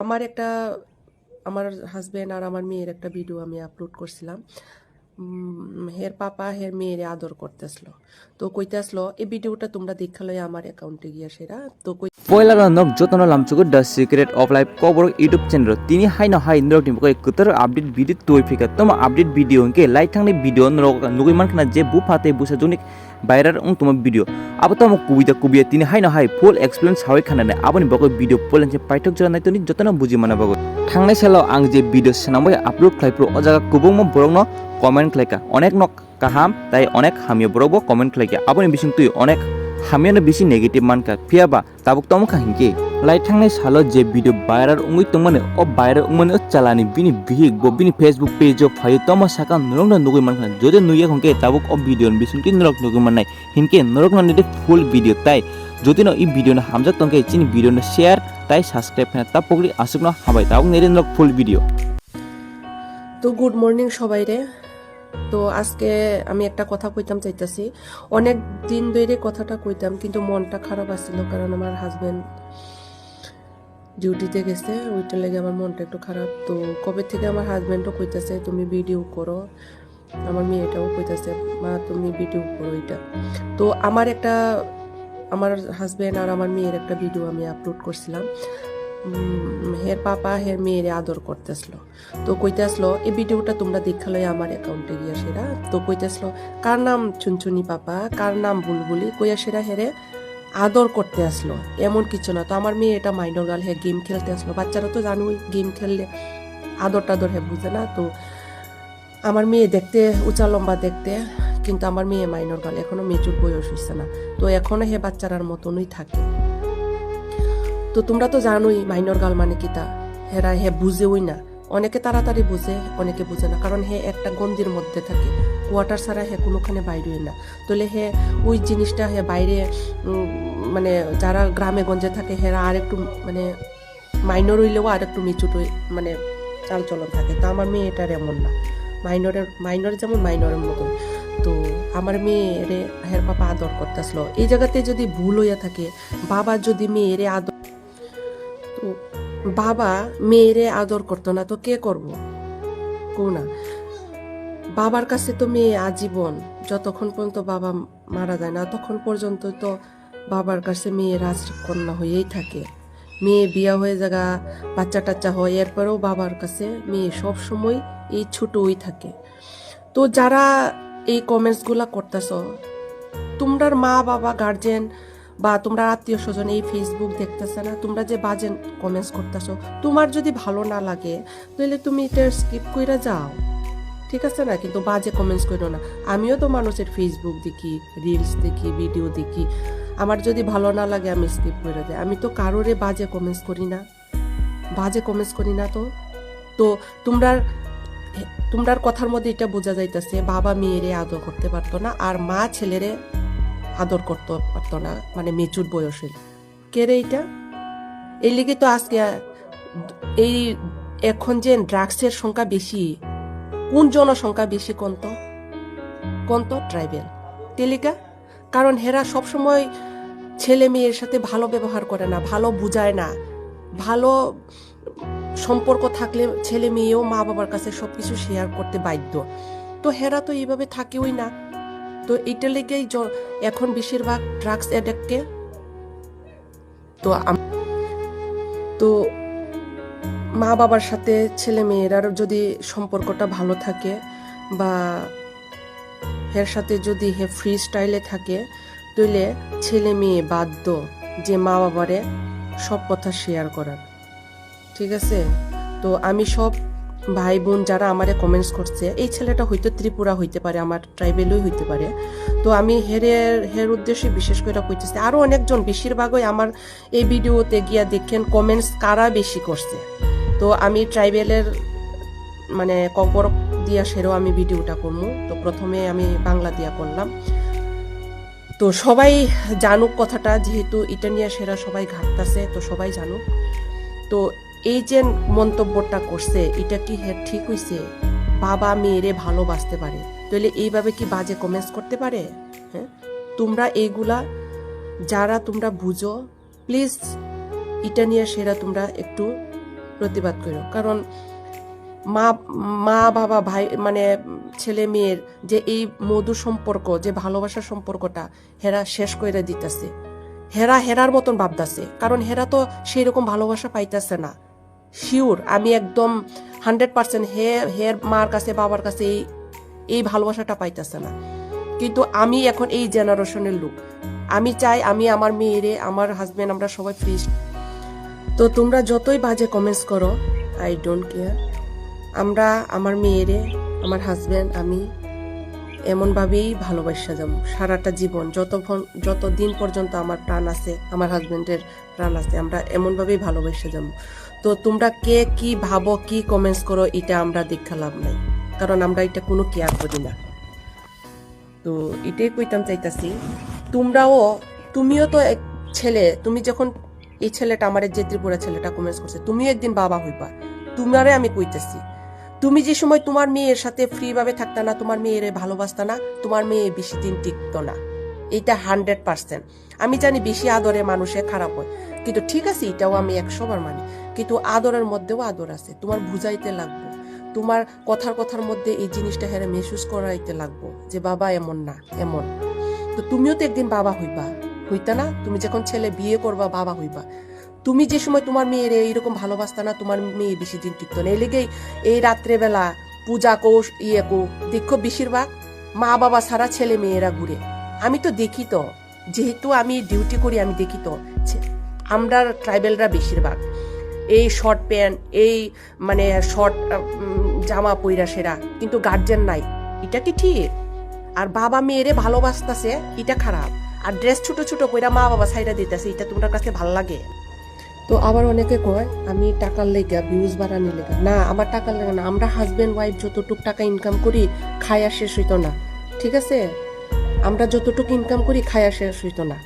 আমার একটা আমার হাজবেন্ড আর আমার মেয়ের একটা ভিডিও আমি আপলোড করছিলাম। হের পাপা হের মেয়েরে আদর করতেছিল, তো কইতেছিল এই ভিডিওটা তোমরা দেখালো আমার অ্যাকাউন্টে গিয়া সেরা তো Poilar nok jotono lamchugo The Secret of Life kobor YouTube channel tini haino hai ndrok tim koi kutar update video toi fika toma update video ke like thangni video nrok nugui mankna je Bupha te busajwk বাইরার তোমার video আবার তো আমার কবিতা তিনি high না high ফুল experience হাওয়াই খানানে আপনি বকো video pollen যে পাইথক জরা নাই তুমি যতন বুঝি মানা বকো থাংনাই সেলাও আং যে ভিডিও সেনামই আপলোড খাইপ্রো অজাগা কুবুং বরং কমেন্ট খাইকা অনেক নক কাহাম তাই অনেক হামিও বরব কমেন্ট খাইকা আপনি বিসিং তুই অনেক হামিয়াनो बिसि नेगेटिव मानका फियाबा ताबुक तमखा हिंके लाइट थांनाय सालो जे भिडियो भाइराल उंगै तमने ओ भाइराल उंगने चालानि बिनि भिक बो बिनि फेसबुक पेज फायो तम साका नरंग नुगै मानखा जदे नुया हंके ताबुक ओ भिडियो बिसुनकि नरक नुगै माननाय हिंके नरक ननिदे फुल भिडियो ताई जदि न इ भिडियो न हामजाक तंके चिनि भिडियो न शेयर ताई सब्सक्राइब ना ता पगरि आसुक न हाबाय ताबुक नेरे नरक फुल भिडियो। তো গুড মর্নিং সবাই রে। তো আজকে আমি একটা কথা কইতাম চাইতাছি, অনেক দিন ধরে কথাটা কইতাম কিন্তু মনটা খারাপ আছিল, কারণ আমার হাজবেন্ড ডিউটিতে গেছে, ওইটার লেগে আমার মনটা একটু খারাপ। তো কবে থেকে আমার হাজবেন্ডও কইতাছে তুমি ভিডিও করো, আমার মেয়েটাও কইতাছে মা তুমি ভিডিও করো এটা। তো আমার হাজবেন্ড আর আমার মেয়ের একটা ভিডিও আমি আপলোড করছিলাম। হের পাপা হের মেয়েরে আদর করতেছিল, তো কইতেছিল এই ভিডিওটা তোমরা দেখালো আমার অ্যাকাউন্টে গিয়া সেরা তো কইতেছিল কার নাম চুনচুনি পাপা কার নাম বুলবুলি কইয়া সেরা হেরে আদর করতে আসলো, এমন কিছু না। তো আমার মেয়ে এটা মাইনর গার্ল, হে গেম খেলতে আসলো, বাচ্চারা তো জানোই গেম খেললে আদর টাদর হে বুঝে না। তো আমার মেয়ে দেখতে উঁচা লম্বা দেখতে, কিন্তু আমার মেয়ে মাইনর গার্ল, এখনো মেচুর বয়স হইছে না, তো এখনো হে বাচ্চারার মতনই থাকে। তো তোমরা তো জানোই মাইনর গার্ল মানে কিতা, হেরা হে বুঝেওই না, অনেকে তাড়াতাড়ি বুঝে অনেকে বুঝে না, কারণ হে একটা গন্ডির মধ্যে থাকে, কোয়ার্টার ছাড়া হে কোনোখানে বাইরে না। তাহলে হে ওই জিনিসটা হে বাইরে মানে যারা গ্রামে গঞ্জে থাকে হেরা আর একটু মানে মাইনর হইলেও আর একটু মিচুট মানে চালচলন থাকে। তো আমার মেয়ে এটার এমন না, মাইনর যেমন মাইনরের মতন। তো আমার মেয়েরে হের পাপা আদর করতেছিল, এই জায়গাতে যদি ভুল হইয়া থাকে, বাবা যদি মেয়েরে আদর বাবা মেয়েরে আদর করতো না তো কে করব কোনা? বাবার কাছে তো মেয়ে আজীবন, যতক্ষণ পর্যন্ত বাবা মারা যায় না তখন পর্যন্ত তো বাবার কাছে মেয়ে রাজকন্যা হয়েই থাকে। মেয়ে বিয়া হয়ে জায়গা বাচ্চা টাচ্চা হয়, এরপরেও বাবার কাছে মেয়ে সব সময় এই ছোটই থাকে। তো যারা এই কমেন্টসগুলা করতেছ, তোমরার মা বাবা গার্জেন বা তোমরা আত্মীয় স্বজন এই ফেসবুক দেখতেছে না, তোমরা যে বাজে কমেন্টস করতেছো, তোমার যদি ভালো না লাগে তাহলে তুমি এটা স্কিপ কইরা যাও, ঠিক আছে না? কিন্তু বাজে কমেন্টস করো না। আমিও তো মানুষের ফেসবুক দেখি, রিলস দেখি, ভিডিও দেখি, আমার যদি ভালো না লাগে আমি স্কিপ করে দেয়। আমি তো কারোরে বাজে কমেন্টস করি না। তো তো তোমরার কথার মধ্যে এটা বোঝা যাইতেছে বাবা মেয়েরে আদর করতে পারতো না আর মা ছেলেরে আদর করতে পারতো না, মানে মেচুর বয়সের কে রে এটা? এই লিগে তো আজকে এই এখন যে ড্রাগসের সংখ্যা বেশি, কোন জনসংখ্যা বেশি কন্ত ট্রাইবেল তেলিকা, কারণ হেরা সবসময় ছেলে মেয়ের সাথে ভালো ব্যবহার করে না, ভালো বুঝায় না, ভালো সম্পর্ক থাকলে ছেলে মেয়েও মা বাবার কাছে সবকিছু শেয়ার করতে বাধ্য। তো হেরা তো এইভাবে থাকেওই না। তো এইটা লেগেই এখন বেশিরভাগ ড্রাগস অ্যাডিক্টকে। তো মা বাবার সাথে ছেলে মেয়েরার যদি সম্পর্কটা ভালো থাকে বা এর সাথে যদি হে ফ্রি স্টাইলে থাকে, তাহলে ছেলে মেয়ে বাধ্য যে মা বাবারে সব কথা শেয়ার করার, ঠিক আছে? তো আমি সব ভাই বোন যারা আমারে কমেন্টস করছে, এই ছেলেটা হয়তো ত্রিপুরা হইতে পারে, আমার ট্রাইবেলই হইতে পারে, তো আমি হের উদ্দেশ্যে বিশেষ করে কইতেছি। আরো অনেকজন, বেশিরভাগই আমার এই ভিডিওতে গিয়া দেখেন কমেন্টস কারা বেশি করছে। তো আমি ট্রাইবেলের মানে কবর দিয়া সেরও আমি ভিডিওটা করবো, তো প্রথমে আমি বাংলা দিয়া করলাম। তো সবাই জানুক কথাটা, যেহেতু এটা নিয়ে সেরা সবাই ঘাটতাছে, তো সবাই জানুক। তো এই যে মন্তব্যটা করছে এটা কি ঠিক হইছে? বাবা মেয়েরে ভালোবাসতে পারে, তাহলে এইভাবে কি বাজে কমেন্টস করতে পারে? হ্যাঁ, তোমরা এইগুলা যারা তোমরা বুঝো, প্লিজ এটা নিয়ে সেরা তোমরা একটু প্রতিবাদ করো, কারণ মা মা বাবা ভাই মানে ছেলে মেয়ের যে এই মধুর সম্পর্ক, যে ভালোবাসার সম্পর্কটা হেরা শেষ করে দিতেছে। হেরার মতন ভাবতেছে, কারণ হেরা তো সেই রকম ভালোবাসা পাইতেছে না। শিওর আমি একদম 100% হের মার কাছে বাবার কাছে এই ভালোবাসাটা পাইতেছে না। কিন্তু আমি এখন এই জেনারেশনের লোক, আমি চাই আমি আমার মেয়েরে, আমার হাজবেন্ড, আমরা সবাই ফ্রি। তো তোমরা যতই বাজে কমেন্টস করো, আই ডোন্ট কেয়ার। আমরা আমার মেয়েরে, আমার হাজবেন্ড, আমি এমনভাবেই ভালোবাসা যাবো সারাটা জীবন, যতদিন পর্যন্ত আমার প্রাণ আছে, আমার হাজবেন্ডের প্রাণ আছে, আমরা এমনভাবেই ভালোবাসা যাবো। তো তোমরা কে কি ভাবো, কি কমেন্টস করো, এটা আমরা দেখা লাভ নাই, কারণ আমরা এটা কোনো কেয়ার করি না। তো এটাই কইতাম চাইতাছি, তুমিও তো এক ছেলে, তুমি যখন এই ছেলেটা, আমার যে ত্রিপুরা ছেলেটা কমেন্টস করছে, তুমিও একদিন বাবা হইবা। তোমারে আমি কইতেছি, তুমি যে সময় তোমার মেয়ের সাথে ফ্রি ভাবে থাকতা না, তোমার মেয়ের ভালোবাসতা না, তোমার মেয়ে বেশি দিন টিকতো না। এটা 100%। আমি জানি বেশি আদরে মানুষের খারাপ হয়, কিন্তু ঠিক আছে, এটাও আমি 100 বার মানি। কিন্তু আদরের মধ্যেও আদর আছে, তোমার বুঝাইতে লাগবো, তোমার কথার মধ্যে এই জিনিসটা হেরে মেহসুস করাইতে লাগবো যে বাবা এমন না, এমন। তো তুমিও তো একদিন বাবা হইতা না? তুমি যখন ছেলে বিয়ে করবা, বাবা হইবা। তুমি যে সময় তোমার মেয়ের এইরকম ভালোবাসতা না, তোমার মেয়ে বেশি দিন টিকতো না। এই লেগেই এই রাত্রেবেলা পূজা কোষ দেখো বেশিরভাগ মা বাবা ছাড়া ছেলে মেয়েরা ঘুরে। আমি তো দেখি, তো যেহেতু আমি ডিউটি করি, আমি দেখি তো আমরা ট্রাইবেলরা বেশিরভাগ এই শর্ট প্যান্ট, এই মানে শর্ট জামা পইরা সেরা, কিন্তু গার্জেন নাই। এটা কি ঠিক? আর বাবা মেয়েরে ভালোবাসতেছে, এটা খারাপ। আর ড্রেস ছোট ছোট কইরা মা বাবা সাইডা দিতেছে, এটা তোমার কাছে ভাল লাগে? তো আবার অনেকে কয় আমি টাকার লেগা, ভিউজ বাড়ানোর লেগা। না, আমার টাকার লেগা না। আমরা হাজবেন্ড ওয়াইফ যতটুক টাকা ইনকাম করি, খায়া শেষ হইতো না, ঠিক আছে? আমরা যতটুকু ইনকাম করি, খায়া শেষ হইতো না।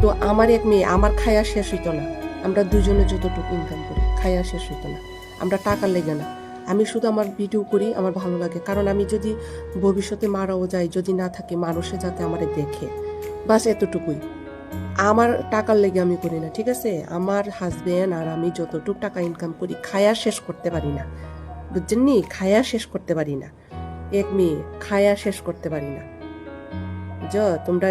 তো আমার এক মেয়ে, আমার খায়া শেষ হইতো না। আমরা দুজনে যতটুকু ইনকাম করি, খায়া শেষ হইতো না। আমরা টাকার লেগে না। আমি শুধু আমার ভিডিও করি, আমার ভালো লাগে, কারণ আমি যদি ভবিষ্যতে মারাও যাই, যদি না থাকি, মানুষে যাতে আমারে দেখে, বাস এতটুকুই। আমার টাকার লেগে আমি করি না, ঠিক আছে? আমার হাজবেন্ড আর আমি যতটুকু টাকা ইনকাম করি, খায়া শেষ করতে পারি না, বুঝছেন নি? খায়া শেষ করতে পারি না। এক মেয়ে, খায়া শেষ করতে পারি না। তোমরা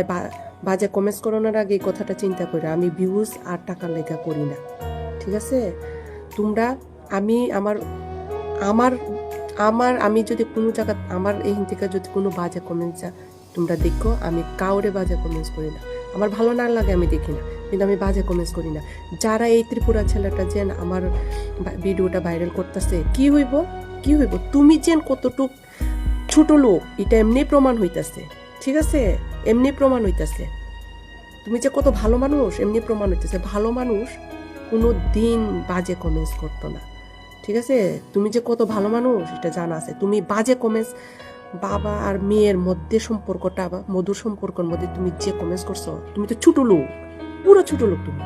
বাজে কমেন্টস করানোর আগে এই কথাটা চিন্তা করে, আমি ভিউজ আর টাকার লেগা করি না, ঠিক আছে? তোমরা, আমি আমার আমার আমার আমি যদি কোনো জায়গা, আমার এই থেকে যদি কোনো বাজে কমেন্টস তোমরা দেখো, আমি কাউরে বাজে কমেন্টস করি না। আমার ভালো না লাগে আমি দেখি না, কিন্তু আমি বাজে কমেন্টস করি না। যারা এই ত্রিপুরা ছেলেটা যেন আমার ভিডিওটা ভাইরাল করতেছে, কি হইব? তুমি যেন কতটুক ছোট লোক, এটা এমনি প্রমাণ হইতাছে, ঠিক আছে? এমনি প্রমাণ হইতাছে তুমি যে কত ভালো মানুষ, এমনি প্রমাণ হইতেছে। ভালো মানুষ কোনো দিন বাজে কমেন্টস করতো না, ঠিক আছে? তুমি যে কত ভালো মানুষ এটা জানা আছে। তুমি বাজে কমেন্টস, বাবা আর মেয়ের মধ্যে সম্পর্কটা, মধুর সম্পর্কের মধ্যে তুমি যে কমেন্টস করছো, তুমি তো ছোট লোক, পুরো ছোট লোক তুমি।